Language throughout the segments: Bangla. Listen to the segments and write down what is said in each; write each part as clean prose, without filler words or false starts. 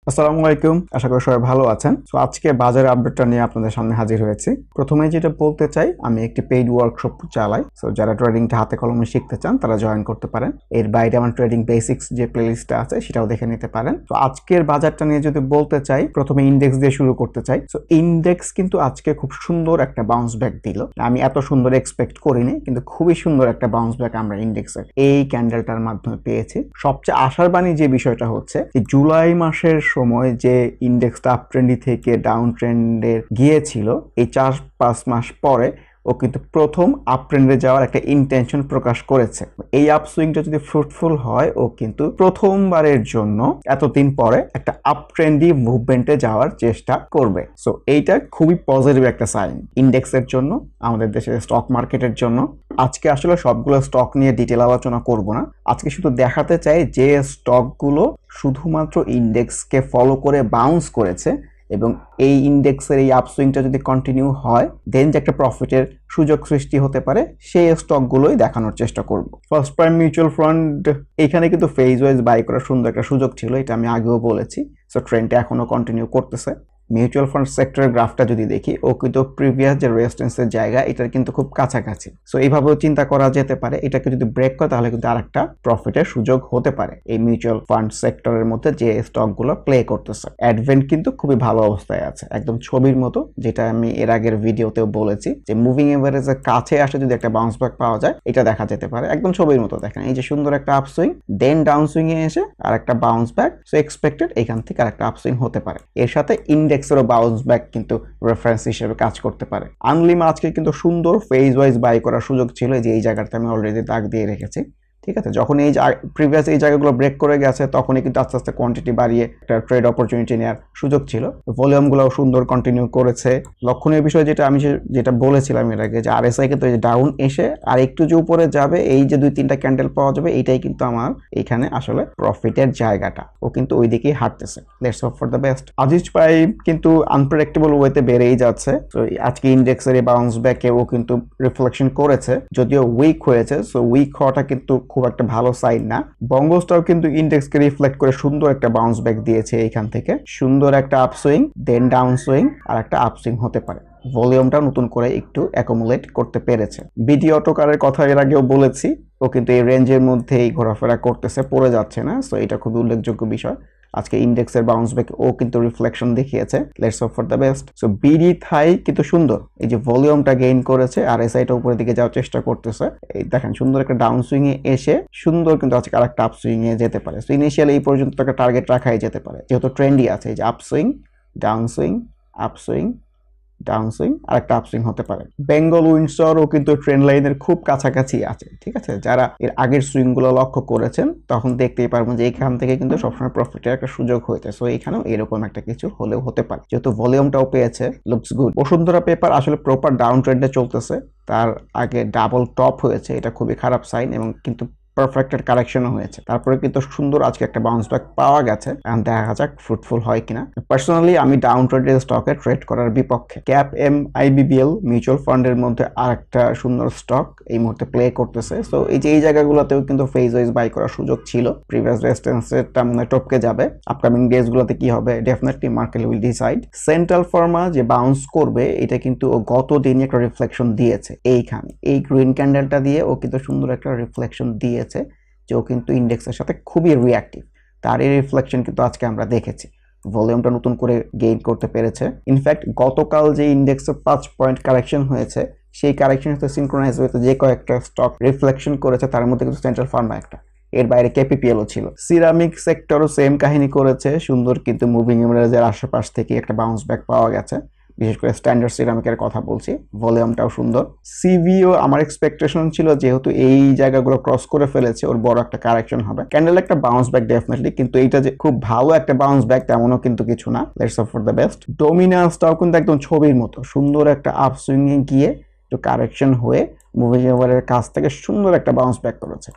আসসালামু আলাইকুম, আশা করি সবাই ভালো আছেন। তো আজকে বাজারের আপডেটটা নিয়ে আপনাদের সামনে হাজির হয়েছি। প্রথমে যেটা বলতে চাই, আমি একটি পেইড ওয়ার্কশপ চালাই। সো যারা ট্রেডিংটা হাতে কলমে শিখতে চান তারা জয়েন করতে পারেন। এর বাইরে আমার ট্রেডিং বেসিক্স যে প্লেলিস্টটা আছে সেটাও দেখে নিতে পারেন। তো আজকের বাজারটা নিয়ে যদি বলতে চাই, প্রথমে ইন্ডেক্স দিয়ে শুরু করতে চাই। সো ইন্ডেক্স কিন্তু আজকে খুব সুন্দর একটা বাউন্স ব্যাক দিল। আমি এত সুন্দর এক্সপেক্ট করিনি, কিন্তু খুবই সুন্দর একটা বাউন্স ব্যাক আমরা ইন্ডেক্সের এই ক্যান্ডেলটার মাধ্যমে পেয়েছি। সবচেয়ে আশার বাণী যে বিষয়টা হচ্ছে যে জুলাই মাসের সময় যে ইন্ডেক্সটা আপ ট্রেন্ডি থেকে ডাউন ট্রেন্ডের গিয়েছিল, এই 4-5 মাস পরে ও কিন্তু প্রথম আপ ট্রেন্ডে যাওয়ার একটা ইন্টেনশন প্রকাশ করেছে। এই আপসুইংটা যদি ফ্রুটফুল হয়, ও কিন্তু প্রথমবারের জন্য এতদিন পরে একটা আপ ট্রেন্ডি মুভমেন্টে যাওয়ার চেষ্টা করবে। সো এইটা খুবই পজিটিভ একটা সাইন ইন্ডেক্সের জন্য, আমাদের দেশের স্টক মার্কেটের জন্য। আজকে আসলে সবগুলো স্টক নিয়ে ডিটেল আলোচনা করব না। আজকে শুধু দেখাতে চাই যে স্টকগুলো শুধুমাত্র ইন্ডেক্সকে ফলো করে বাউন্স করেছে এবং এই ইন্ডেক্সের এই আপসুইংটা যদি কন্টিনিউ হয়, দেন যে একটা প্রফিটের সুযোগ সৃষ্টি হতে পারে, সেই স্টকগুলোই দেখানোর চেষ্টা করব। ফার্স্ট প্রাইম মিউচুয়াল ফান্ড, এখানে কিন্তু ফেজ ওয়াইজ বাই করার সুন্দর একটা সুযোগ ছিল, এটা আমি আগেও বলেছি। সো ট্রেন্ডটা এখনো কন্টিনিউ করতেছে। মিউচুয়াল ফান্ড সেক্টরের গ্রাফটা যদি দেখি, ও কিন্তু প্রিভিয়াস যে রেজিস্ট্যান্সের জায়গা, এটার কিন্তু খুব কাছাকাছি। সো এইভাবেও চিন্তা করা যেতে পারে, এটাকে যদি ব্রেক করে তাহলে কিন্তু আরেকটা প্রফিটের সুযোগ হতে পারে এই মিউচুয়াল ফান্ড সেক্টরের মধ্যে যে স্টকগুলো প্লে করতেছে। অ্যাডভেন্ট কিন্তু খুবই ভালো অবস্থায় আছে, একদম ছবির মতো, যেটা আমি এর আগের ভিডিওতেও বলেছি যে মুভিং এভারেজের কাছে আসে যদি একটা বাউন্স ব্যাক পাওয়া যায়, এটা দেখা যেতে পারে। একদম ছবির মতো দেখেন, এই যে সুন্দর একটা আপসুইং, দেন ডাউন সুইং এ এসে আর একটা বাউন্স ব্যাক। সো এক্সপেক্টেড এখান থেকে আরেকটা আপসুইং হতে পারে। এর সাথে ইন্ডেক্সেরও বাউন্স ব্যাক কিন্তু রেফারেন্স হিসেবে কাজ করতে পারে। আনলিম আজকে কিন্তু সুন্দর ফেজ ওয়াইজ বাই করার সুযোগ ছিল, যে এই জায়গাটা আমি অলরেডি দাগ দিয়ে রেখেছি। ঠিক আছে, যখন এই প্রিভিয়াস এই জায়গাগুলো ব্রেক করে গেছে, তখনই কিন্তু আস্তে আস্তে কোয়ান্টিটি বাড়িয়ে একটা ট্রেড অপরচুনিটি নেওয়ার সুযোগ ছিল। ভলিউমগুলোও সুন্দর কন্টিনিউ করেছে। লক্ষণীয় বিষয় যেটা আমি যেটা বলেছিলাম এর আগে, যে আরএসআই কিন্তু ডাউন এসে আর একটু যে উপরে যাবে, এই যে 2-3টা ক্যান্ডেল পাওয়া যাবে, এইটাই কিন্তু আমার এখানে আসলে প্রফিটের জায়গাটা। ও কিন্তু ওই দিকেই হাঁটতেছে। Let's hope for the best. Aziz pipe কিন্তু আনপ্রেডিক্টেবল ওয়েতে বেড়েই যাচ্ছে। তো আজকে ইন্ডেক্সের এই বাউন্স ব্যাকে ও কিন্তু রিফ্লেকশন করেছে, যদিও উইক হয়েছে। সো উইক হওয়াটা কিন্তু খুব একটা ভালো সাইন না। বঙ্গস্টক কিন্তু ইন্ডেক্সকে রিফ্লেক্ট করে সুন্দর একটা বাউন্স ব্যাক দিয়েছে। এইখান থেকে সুন্দর একটা আপসুইং, দেন ডাউন সুইং, আর একটা আপসুইং হতে পারে। ভলিউমটা নতুন করে একটু অ্যাকুমুলেট করতে পেরেছে। বিডি অটোকারের কথা এর আগেও বলেছি, ও কিন্তু এই রেঞ্জের মধ্যেই ঘোরাফেরা করতেছে, পড়ে যাচ্ছে না। সো এটা খুবই উল্লেখযোগ্য বিষয়। আজকে ইন্ডেক্সের বাউন্স ব্যাক ও কিন্তু রিফ্লেকশন দেখিয়েছে। Let's hope for the best. So BD Thai কিন্তু সুন্দর, এই যে ভলিউমটা গেইন করেছে আর এসআইটা উপরের দিকে যাওয়ার চেষ্টা করতেছে। এই দেখেন সুন্দর একটা ডাউন সুইং এ এসে সুন্দর কিন্তু আজকে আরেকটা আপ সুইং এ যেতে পারে। সো ইনিশিয়ালি এই পর্যন্ত একটা টার্গেট রাখাই যেতে পারে, যেহেতু ট্রেন্ডই আছে। এই যে up swing, down swing, up swing, down swing, আর একটা আপসুইং হতে পারে। বেঙ্গল উইন্ডসরও কিন্তু ট্রেন্ড লাইনের খুব কাছাকাছি আছে। ঠিক আছে, যারা এর আগের সুইং গুলো লক্ষ্য করেছেন তখন দেখতেই পারবেন যে এখান থেকে কিন্তু সবসময় প্রফিটের একটা সুযোগ হয়েছে। সো এখানেও এরকম একটা কিছু হলেও হতে পারে, যেহেতু ভলিউমটাও পেয়েছে। Looks good. বসুন্ধরা পেপার আসলে প্রপার ডাউন ট্রেন্ডে চলতেছে, তার আগে ডাবল টপ হয়েছে, এটা খুবই খারাপ সাইন, এবং কিন্তু পারফেক্টের কারেকশনও হয়েছে। তারপরে কিন্তু সুন্দর আজকে একটা বাউন্স ব্যাক পাওয়া গেছে। এখন দেখা যাক ফ্রুটফুল হয় কিনা। পার্সোনালি আমি ডাউন ট্রেন্ডের স্টকে ট্রেড করার বিপক্ষে। ক্যাপ এম আইবিবিএল মিউচুয়াল ফান্ডের মধ্যে আর একটা সুন্দর স্টক এই মুহূর্তে প্লে করতেছে। সো এই যে এই জায়গাগুলোতেও কিন্তু ফেজ ওয়াইজ বাই করার সুযোগ ছিল। প্রিভিয়াস রেজিস্ট্যান্সেরটা মনে হয় টপকে যাবে। আপকামিং ডেজ গুলোতে কি হবে definitely market will decide. Central Pharma যে বাউন্স করবে, এটা কিন্তু ও গত দিনে একটা রিফ্লেকশন দিয়েছে। এইখানে এই গ্রিন ক্যান্ডেলটা দিয়ে ও কিন্তু সুন্দর একটা রিফ্লেকশন দিয়েছে, যে ও কিন্তু ইন্ডেক্সের সাথে খুবই রিঅ্যাক্টিভ। তার এই রিফ্লেকশন কিন্তু আজকে আমরা দেখেছি। ভলিউমটা নতুন করে গেইন করতে পেরেছে। ইনফ্যাক্ট গতকাল যে ইন্ডেক্সে 5 পয়েন্ট কারেকশন হয়েছে, সেই কারেকশনের সাথে সিনক্রোনাইজ হয়েছে যে কয়েকটা স্টক রিফ্লেকশন করেছে, তার মধ্যে কিন্তু সেন্ট্রাল ফার্মা একটা। এর বাইরে কেপিপিএলও ছিল। সিরামিক সেক্টরও সেম কাহিনী করেছে, সুন্দর কিন্তু মুভিং এভারেজের আশেপাশ থেকে একটা বাউন্স ব্যাক পাওয়া গেছে। বিশেষ করে স্ট্যান্ডার্ড সিরামিকের কথা বলছি, ভলিউমটাও সুন্দর। সিভিও আমার এক্সপেকটেশন ছিল, যেহেতু এই জায়গাগুলো ক্রস করে ফেলেছে, ওর বড় একটা কারেকশন হবে। ক্যান্ডেল একটা বাউন্স ব্যাক ডেফিনেটলি, কিন্তু এইটা যে খুব ভালো একটা বাউন্স ব্যাক তেমনও কিন্তু কিছু না। Let's hope for the best. ডোমিনাসটাও কিন্তু একদম ছবির মতো সুন্দর একটা আপ সুইং এ গিয়ে একটু কারেকশন হয়ে মুভিং এভারের কাছ থেকে সুন্দর একটা বাউন্স ব্যাক করেছে।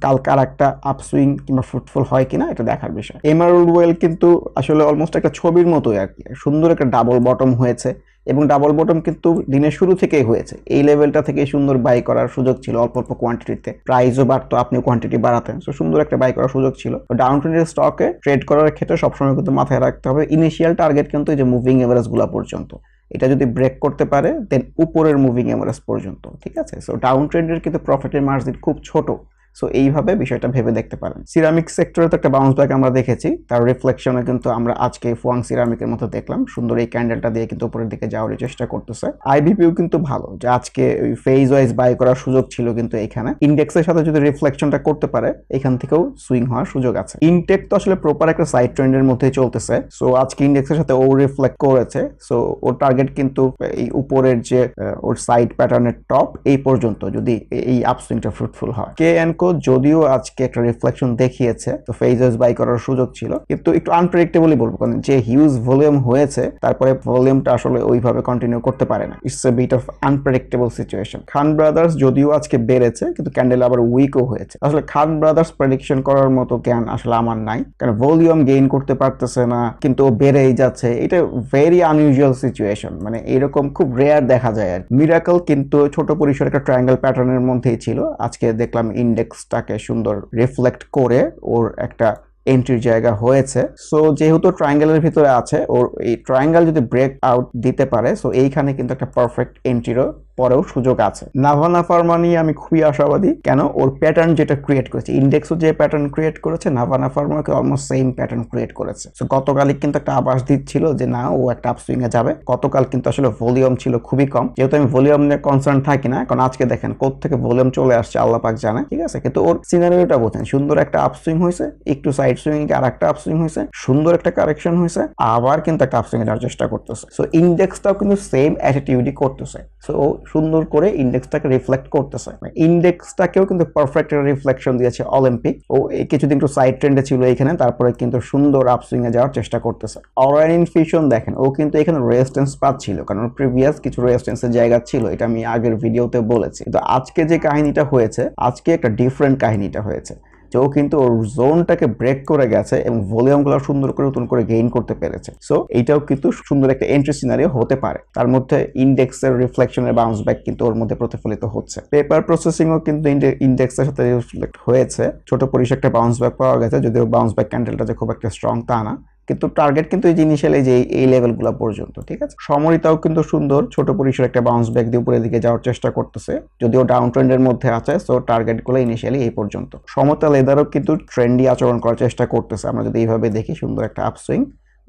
কালকে আর একটা আপসুইং কিংবা ফ্রুটফুল হয় কিনা এটা দেখার বিষয়। এমারুল ওয়েল কিন্তু আসলে অলমোস্ট একটা ছবির মতোই আর কি, সুন্দর একটা ডাবল বটম হয়েছে এবং ডাবল বটম কিন্তু দিনের শুরু থেকেই হয়েছে। এই লেভেলটা থেকে সুন্দর বাই করার সুযোগ ছিল অল্প অল্প কোয়ান্টিটিতে, প্রাইসও বাড়তো, আপনি কোয়ান্টিটি বাড়াতেন, সো সুন্দর একটা বাই করার সুযোগ ছিল। ডাউন ট্রেন্ডের স্টকে ট্রেড করার ক্ষেত্রে সবসময় কিন্তু মাথায় রাখতে হবে ইনিশিয়াল টার্গেট কিন্তু এই যে মুভিং এভারেজ গুলা পর্যন্ত, এটা যদি ব্রেক করতে পারে দেন উপরের মুভিং এভারেজ পর্যন্ত, ঠিক আছে। সো ডাউন ট্রেন্ডের কিন্তু প্রফিটের মার্জিন খুব ছোট, সো এইভাবে বিষয়টা ভেবে দেখতে পারেন। সিরামিক সেক্টরে তো একটা বাউন্স ব্যাক আমরা দেখেছি, তার রিফ্লেকশনে কিন্তু আমরা আজকে ফুয়াং সিরামিকের মতো দেখলাম সুন্দর এই ক্যান্ডেলটা দিয়ে কিন্তু উপরের দিকে যাওয়ার চেষ্টা করতেছে। আইবিপিও কিন্তু ভালো, যে আজকে ওই ফেজ ওয়াইজ বাই করার সুযোগ ছিল, কিন্তু এখানে ইন্ডেক্সের সাথে যদি রিফ্লেকশনটা করতে পারে এখান থেকেও সুইং হওয়ার সুযোগ আছে। ইনটেক তো আসলে প্রপার একটা সাইড ট্রেন্ডের মধ্যেই চলতেছে, সো আজকে ইন্ডেক্সের সাথে ও রিফ্লেক্ট করেছে, সো ওর টার্গেট কিন্তু এই উপরের যে ওর সাইড প্যাটার্নের টপ এই পর্যন্ত যদি এই আপসুইংটা ফ্রুটফুল হয়। কে এন্ড কো যদিও আজকে একটা রিফ্লেকশন দেখিয়েছে, তো ফেজেস বাই করার সুযোগ ছিল, কিন্তু একটু আনপ্রেডিক্টেবলই বলবো, কারণ যে হিউজ ভলিউম হয়েছে তারপরে ভলিউমটা আসলে ওইভাবে কন্টিনিউ করতে পারে না। It's a bit of unpredictable situation. Khan brothers যদিও আজকে বেড়েছে কিন্তু ক্যান্ডেল আবার উইকও হয়েছে। আসলে খান ব্রাদার্স প্রেডিকশন করার মতো জ্ঞান আসলে আমার নাই, কারণ ভলিউম গেইন করতে পারতেছে না কিন্তু বেড়েই যাচ্ছে, এটা ভেরি আনইউজুয়াল সিচুয়েশন, মানে এরকম খুব রেয়ার দেখা যায় আর। মিরাকল কিন্তু ছোট পরিসর একটা ট্রায়াঙ্গেল প্যাটার্নের মধ্যেই ছিল, আজকে দেখলাম ইন্ডেক্সটাকে সুন্দর রিফ্লেক্ট করে ওর একটা এন্ট্রির জায়গা হয়েছে। সো যেহেতু ট্রায়াঙ্গেলের ভিতরে আছে, ওর এই ট্রায়াঙ্গেল যদি ব্রেক আউট দিতে পারে, সো এইখানে কিন্তু একটা পারফেক্ট এন্ট্রিরও পরেও সুযোগ আছে। নাভানা ফার্মা নিয়ে আমি খুবই আশাবাদী, কেন ওর প্যাটার্ন যেটা ক্রিয়েট করেছে, ইন্ডেক্সও যে প্যাটার্ন ক্রিয়েট করেছে নাভানা ফার্মাকে অলমোস্ট সেম প্যাটার্ন ক্রিয়েট করেছে। সো গতকালই কিন্তু একটা আভাস দিচ্ছিল যে না ও একটা আপসুইং এ যাবে। গতকাল কিন্তু আসলে ভলিউম ছিল খুবই কম, যেহেতু আমি ভলিউম নিয়ে কনসার্ন থাকি না, কারণ আজকে দেখেন কোত্থেকে ভলিউম চলে আসছে আল্লাহ পাক জানে, ঠিক আছে। কিন্তু ওর সিনারিওটা বোঝেন, সুন্দর একটা আপসুইং হয়েছে, একটু সাইড সুইং এ আরেকটা আপসুইং হয়েছে, সুন্দর একটা কারেকশন হয়েছে, আবার কিন্তু একটা আপসুইং এ যাওয়ার চেষ্টা করতেছে। সো ইন্ডেক্সটাও কিন্তু সেম অ্যাটিটিউডই করতেছে, সো সুন্দর করে ইন্ডেক্সটাকে রিফ্লেক্ট করতেছে। ইন্ডেক্সটাকেও কিন্তু পারফেক্ট একটা রিফ্লেকশন দিয়েছে অলিম্পিক, ও কিছুদিন একটু সাইড ট্রেন্ডে ছিল এখানে, তারপরে কিন্তু সুন্দর আপসুইং এ যাওয়ার চেষ্টা করতেছে। অরাইন ফিশন দেখেন, ও কিন্তু এখানে রেজিস্ট্যান্স পাচ্ছিল, কারণ প্রিভিয়াস কিছু রেজিস্ট্যান্সের জায়গা ছিল, এটা আমি আগের ভিডিওতে বলেছি। তো আজকে যে কাহিনীটা হয়েছে, আজকে একটা ডিফারেন্ট কাহিনীটা হয়েছে, যে ও কিন্তু ওর জোনটাকে ব্রেক করে গেছে এবং ভলিউমগুলো সুন্দর করে নতুন করে গেইন করতে পেরেছে। সো এইটাও কিন্তু সুন্দর একটা এন্ট্রি সিনারিও হতে পারে। তার মধ্যে ইন্ডেক্সের রিফ্লেকশনের বাউন্স ব্যাক কিন্তু ওর মধ্যে প্রতিফলিত হচ্ছে। পেপার প্রসেসিংও কিন্তু ইন্ডেক্সের সাথে রিফ্লেক্ট হয়েছে, ছোট পরিসর একটা বাউন্স ব্যাক পাওয়া গেছে, যদিও বাউন্স ব্যাক ক্যান্ডেলটা যে খুব একটা স্ট্রং তা না, কিন্তু টার্গেট কিন্তু এই ইনিশিয়ালি যে এই লেভেলগুলো পর্যন্ত, ঠিক আছে। সমরিতাও কিন্তু সুন্দর ছোট পরিসর একটা বাউন্স ব্যাক দিয়ে উপরের দিকে যাওয়ার চেষ্টা করতেছে, যদিও ডাউন ট্রেন্ডের মধ্যে আছে, সো টার্গেটগুলো ইনিশিয়ালি এই পর্যন্ত। সমতা লেদারও কিন্তু ট্রেন্ডি আচরণ করার চেষ্টা করতেছে, আমরা যদি এইভাবে দেখি, সুন্দর একটা আপসুইং,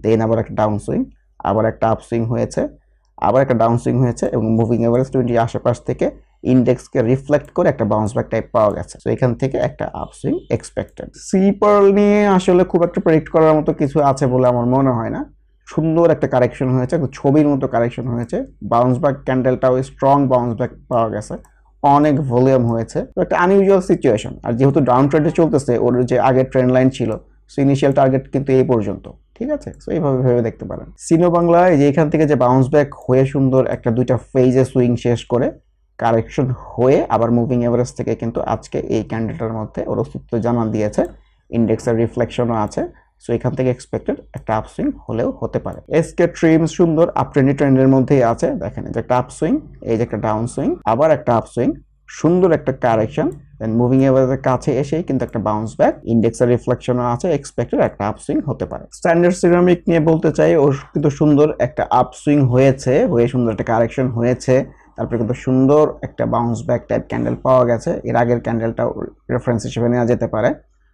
দেন আবার একটা ডাউন সুইং, আবার একটা আপসুইং হয়েছে, আবার একটা ডাউন সুইং হয়েছে, এবং মুভিং এভারেজ 20 আশেপাশ থেকে ইন্ডেক্সকে রিফ্লেক্ট করে একটা বাউন্স ব্যাক টাইপ পাওয়া গেছে। তো এখান থেকে একটা আপসুইং এক্সপেক্টেড। সি পার্ল নিয়ে আসলে খুব একটা প্রেডিক্ট করার মতো কিছু আছে বলে আমার মনে হয় না। সুন্দর একটা কারেকশন হয়েছে, ছবির মতো কারেকশন হয়েছে, বাউন্স ব্যাক ক্যান্ডেলটাও স্ট্রং বাউন্স ব্যাক পাওয়া গেছে, অনেক ভলিউম হয়েছে, তো একটা আনইউজুয়াল সিচুয়েশন। আর যেহেতু ডাউন ট্রেন্ডে চলতেছে, ওর যে আগের ট্রেন্ড লাইন ছিল, সো ইনিশিয়াল টার্গেট কিন্তু এই পর্যন্ত, ঠিক আছে। সো এইভাবে ভেবে দেখতে পারেন। সিনো বাংলায় যে এখান থেকে যে বাউন্স ব্যাক হয়ে সুন্দর একটা দুইটা ফেজে সুইং শেষ করে কারেকশন হয়ে আবার মুভিং এভারেজ থেকে কিন্তু আজকে এই ক্যান্ডেলটার মধ্যে ওর অস্তিত্ব জানান দিয়েছে, ইন্ডেক্সের রিফ্লেকশনও আছে, সো এখান থেকে এক্সপেক্টেড একটা আপসুইং হলেও হতে পারে। এসকে ট্রিমস সুন্দর আপ ট্রেন্ডের মধ্যেই আছে, দেখেন যে একটা আপসুইং, এই যে একটা ডাউন সুইং, আবার একটা আপসুইং, সুন্দর একটা কারেকশন, দেন মুভিং এভারেজের কাছে এসেই কিন্তু একটা বাউন্স ব্যাক, ইন্ডেক্সের রিফ্লেকশনও আছে, এক্সপেক্টেড একটা আপসুইং হতে পারে। স্ট্যান্ডার্ড সিরামিক নিয়ে বলতে চাই, ওর কিন্তু সুন্দর একটা আপসুইং হয়েছে, হয়ে সুন্দর একটা কারেকশন হয়েছে, তারপরে কিন্তু সুন্দর একটা বাউন্স ব্যাক টাইপ ক্যান্ডেল পাওয়া গেছে, এর আগের ক্যান্ডেলটা রেফারেন্স হিসেবে নেওয়া যেতে পারে।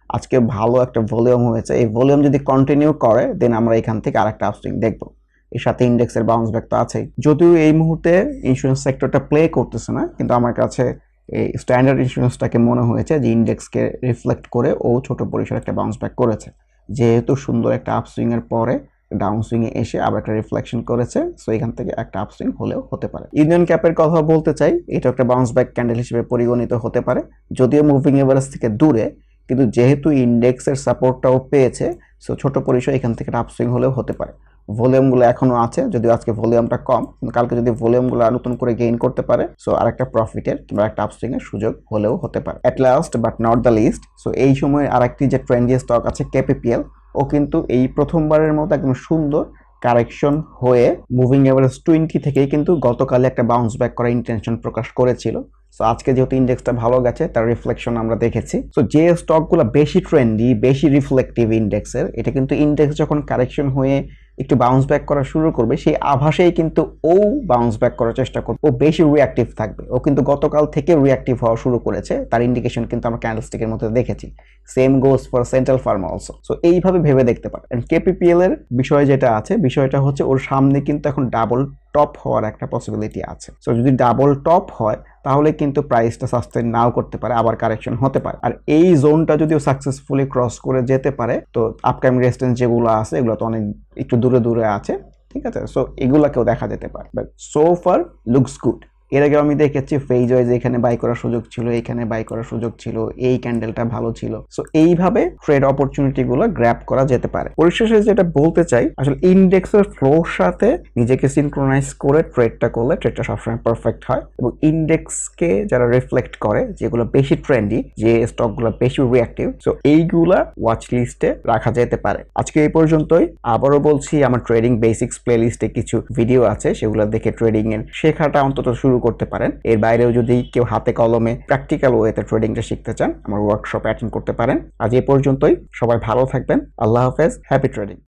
আজকে ভালো একটা ভলিউম হয়েছে, এই ভলিউম যদি কন্টিনিউ করে দেন আমরা এখান থেকে আরেকটা আপসুইং দেখবো। এর সাথে ইন্ডেক্সের বাউন্স ব্যাক তো আছেই, যদিও এই মুহূর্তে ইন্স্যুরেন্স সেক্টরটা প্লে করতেছে না, কিন্তু আমার কাছে এই স্ট্যান্ডার্ড ইন্স্যুরেন্সটাকে মনে হয়েছে যে ইন্ডেক্সকে রিফ্লেক্ট করে ও ছোট পরিসরে একটা বাউন্স ব্যাক করেছে, যেহেতু সুন্দর একটা আপসুইং এর পরে ডাউন সুইং এ এসে আবার একটা রিফ্লেকশন করেছে, সো এখান থেকে একটা আপসুইং হলেও হতে পারে। ইউনিয়ন ক্যাপের কথা বলতে চাই, এটা একটা বাউন্স ব্যাক ক্যান্ডেল হিসেবে পরিগণিত হতে পারে, যদিও মুভিং এভারেজ থেকে দূরে, কিন্তু যেহেতু ইন্ডেক্সের সাপোর্টটাও পেয়েছে, সো ছোট পরিসরে এখান থেকে একটা আপসুইং হলেও হতে পারে। ভলিউমগুলো এখনো আছে, যদিও আজকে ভলিউমটা কম, কালকে যদি ভলিউমগুলো নতুন করে গেইন করতে পারে, সো আরেকটা প্রফিটের কিংবা একটা আপসুইং এর সুযোগ হলেও হতে পারে। At last but not the least, so এই সময় আরেকটি যে ট্রেন্ডি স্টক আছে কেপিপিএল, ও কিন্তু এই প্রথমবারের মতো একদম সুন্দর কারেকশন হয়ে মুভিং এভারেজ 20 থেকেই কিন্তু গতকালে একটা বাউন্স ব্যাক করার ইন্টেনশন প্রকাশ করেছিল। সো আজকে যেহেতু ইন্ডেক্সটা ভালো গেছে তার রিফ্লেকশন আমরা দেখেছি। সো যে স্টকগুলো বেশি ট্রেন্ডি, বেশি রিফ্লেক্টিভ ইন্ডেক্সের, এটা কিন্তু ইন্ডেক্স যখন কারেকশন হয়ে একটু বাউন্স ব্যাক করা শুরু করবে সেই আভাসেই কিন্তু ও বাউন্স ব্যাক করার চেষ্টা করবে, ও বেশি রিঅ্যাক্টিভ থাকবে। ও কিন্তু গতকাল থেকে রিঅ্যাক্টিভ হওয়া শুরু করেছে, তার ইন্ডিকেশন কিন্তু আমরা ক্যান্ডেলস্টিকের মধ্যে দেখেছি। Same goes for central Pharma also. So এইভাবে ভেবে দেখতে পারেন। এন্ড কেপিপিএল এর বিষয় যেটা আছে, বিষয়টা হচ্ছে ওর সামনে কিন্তু এখন ডাবল টপ হওয়ার একটা পসিবিলিটি আছে। সো যদি ডাবল টপ হয় তাহলে কিন্তু প্রাইসটা সাস্টেইন নাও করতে পারে, আবার কারেকশন হতে পারে। আর এই জোনটা যদিও সাকসেসফুলি ক্রস করে যেতে পারে, তো আপকামিং রেজিস্ট্যান্স যেগুলো আছে এগুলো তো অনেক একটু দূরে দূরে আছে, ঠিক আছে। সো এগুলাকেও দেখা যেতে পারে, but so far looks good. এর আগে আমি দেখেছি ফেজ ওয়াইজ এখানে বাই করার সুযোগ ছিল, এখানে বাই করার সুযোগ ছিল, এই ক্যান্ডেলটা ভালো ছিল। সো এইভাবে ট্রেড অপরচুনিটি গুলো গ্র্যাব করা যেতে পারে। পরিশেষে যেটা বলতে চাই, আসলে ইন্ডেক্সের ফ্লোর সাথে নিজেকে সিনক্রোনাইজ করে ট্রেডটা করলে ট্রেডটা সবসময় পারফেক্ট হয়। এবং ইন্ডেক্সকে যারা রিফ্লেক্ট করে, যেগুলো বেশি ট্রেন্ডি, যে স্টকগুলো বেশি রিঅ্যাক্টিভ, সো এইগুলা ওয়াচ লিস্টে রাখা যেতে পারে। আজকে এই পর্যন্তই। আবারও বলছি, আমার ট্রেডিং বেসিক্স প্লে লিস্টে কিছু ভিডিও আছে, সেগুলো দেখে ট্রেডিং এর শেখাটা অন্তত শুরু করতে পারেন। এর বাইরেও যদি কেউ হাতে কলমে প্র্যাকটিক্যাল ওয়েতে ট্রেডিংটা শিখতে চান, আমার ওয়ার্কশপ অ্যাটেন্ড করতে পারেন। আজ এই পর্যন্তই। সবাই ভালো থাকবেন। আল্লাহ হাফেজ। Happy trading.